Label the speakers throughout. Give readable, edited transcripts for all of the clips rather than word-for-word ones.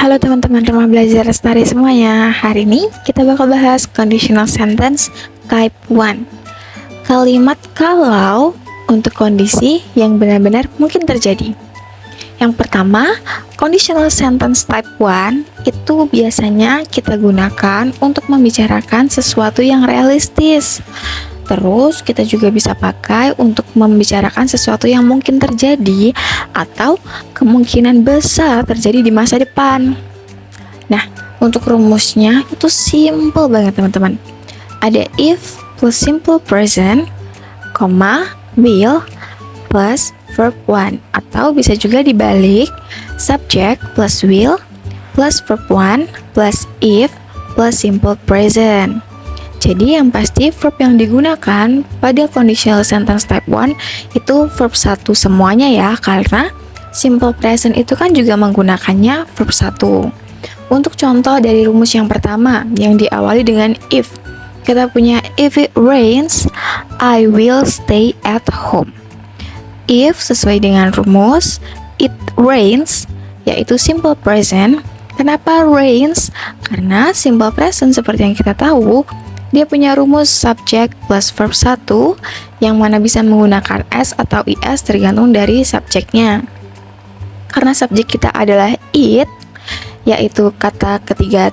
Speaker 1: Halo teman-teman rumah belajar lestari semuanya. Hari ini kita bakal bahas conditional sentence type 1. Kalimat kalau untuk kondisi yang benar-benar mungkin terjadi. Yang pertama, conditional sentence type 1 itu biasanya kita gunakan untuk membicarakan sesuatu yang realistis. Terus kita juga bisa pakai untuk membicarakan sesuatu yang mungkin terjadi atau kemungkinan besar terjadi di masa depan. Nah, untuk rumusnya itu simple banget teman-teman. Ada if plus simple present, will plus verb 1, atau bisa juga dibalik, subject plus will plus verb 1 plus if plus simple present. Jadi yang pasti verb yang digunakan pada conditional sentence type 1 itu verb 1 semuanya ya, karena simple present itu kan juga menggunakannya verb 1. Untuk contoh dari rumus yang pertama yang diawali dengan if, kita punya if it rains, I will stay at home. If sesuai dengan rumus it rains, yaitu simple present. Kenapa rains? Karena simple present seperti yang kita tahu, dia punya rumus subject plus verb 1 yang mana bisa menggunakan s atau is tergantung dari subjeknya. Karena subjek kita adalah it, yaitu kata ketiga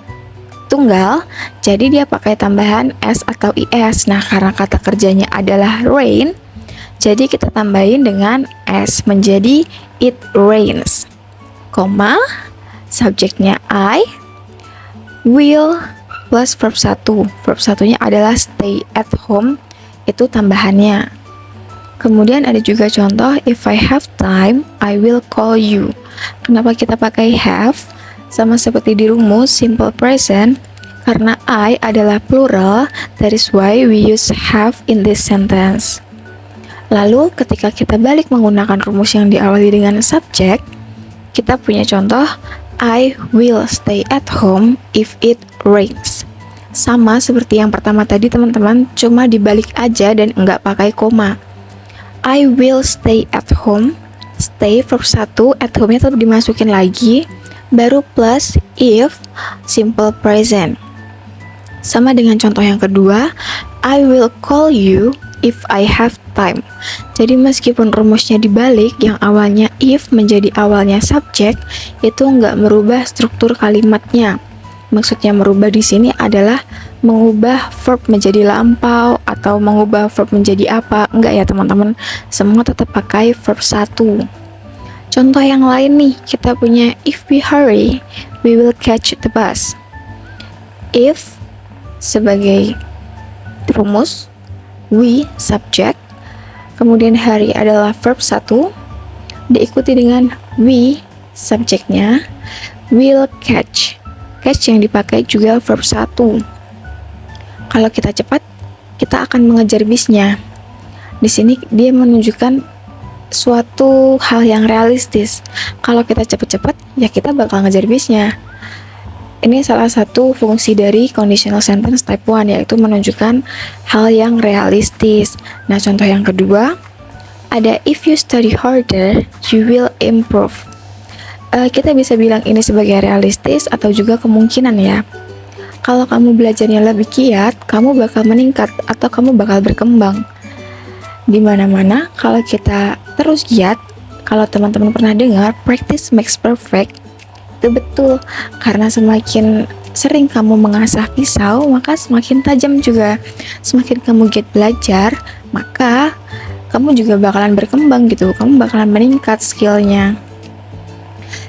Speaker 1: tunggal, jadi dia pakai tambahan s atau is. Nah, karena kata kerjanya adalah rain, jadi kita tambahin dengan s menjadi it rains, subjeknya I, will plus verb 1. Verb 1-nya adalah stay at home, itu tambahannya. Kemudian ada juga contoh if I have time, I will call you. Kenapa kita pakai have? Sama seperti di rumus simple present, karena I adalah plural, that is why we use have in this sentence. Lalu ketika kita balik menggunakan rumus yang diawali dengan subject, kita punya contoh I will stay at home if it rains. Sama seperti yang pertama tadi teman-teman, cuma dibalik aja dan enggak pakai koma. I will stay at home, stay verb 1, at home-nya tetap dimasukin lagi, baru plus if simple present. Sama dengan contoh yang kedua, I will call you if I have time. Jadi meskipun rumusnya dibalik, yang awalnya if menjadi awalnya subject, itu nggak merubah struktur kalimatnya. Maksudnya merubah di sini adalah mengubah verb menjadi lampau atau mengubah verb menjadi apa. Enggak ya teman-teman, semua tetap pakai verb 1. Contoh yang lain nih, kita punya if we hurry, we will catch the bus. If sebagai rumus, we subject, kemudian hurry adalah verb 1, diikuti dengan we subjeknya, will catch. Catch yang dipakai juga verb 1. Kalau kita cepat, kita akan mengejar bisnya. Di sini dia menunjukkan suatu hal yang realistis. Kalau kita cepat-cepat, ya kita bakal ngejar bisnya. Ini salah satu fungsi dari conditional sentence type 1, yaitu menunjukkan hal yang realistis. Nah, contoh yang kedua, ada if you study harder, you will improve. Kita bisa bilang ini sebagai realistis atau juga kemungkinan ya. Kalau kamu belajarnya lebih giat, kamu bakal meningkat atau kamu bakal berkembang. Di mana-mana kalau kita terus giat, kalau teman-teman pernah dengar practice makes perfect, itu betul, karena semakin sering kamu mengasah pisau, maka semakin tajam juga. Semakin kamu giat belajar, maka kamu juga bakalan berkembang gitu, kamu bakalan meningkat skillnya.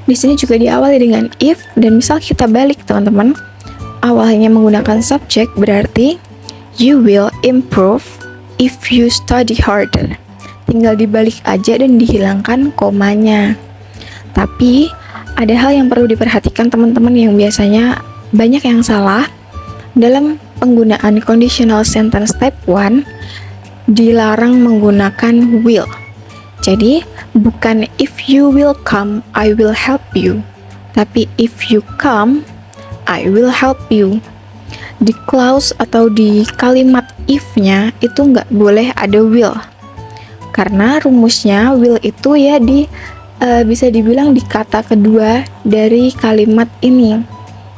Speaker 1: Di sini juga diawali dengan if, dan misal kita balik teman-teman, awalnya menggunakan subject, berarti you will improve if you study harder. Tinggal dibalik aja dan dihilangkan komanya. Tapi ada hal yang perlu diperhatikan teman-teman yang biasanya banyak yang salah dalam penggunaan conditional sentence type 1, dilarang menggunakan will. Jadi bukan if you will come, I will help you, tapi if you come, I will help you. Di clause atau di kalimat if-nya itu nggak boleh ada will, karena rumusnya will itu ya bisa dibilang di kata kedua dari kalimat ini.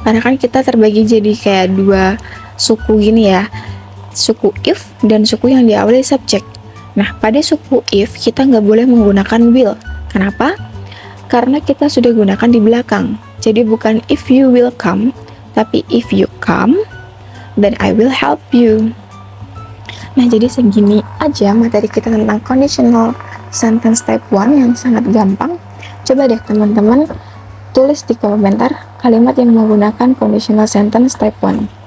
Speaker 1: Karena kan kita terbagi jadi kayak dua suku gini ya, suku if dan suku yang diawali subjek. Nah, pada suku if kita nggak boleh menggunakan will. Kenapa? Karena kita sudah gunakan di belakang. Jadi bukan if you will come, tapi if you come, then I will help you. Nah, jadi segini aja materi kita tentang conditional sentence type 1 yang sangat gampang. Coba deh teman-teman tulis di komentar kalimat yang menggunakan conditional sentence type 1.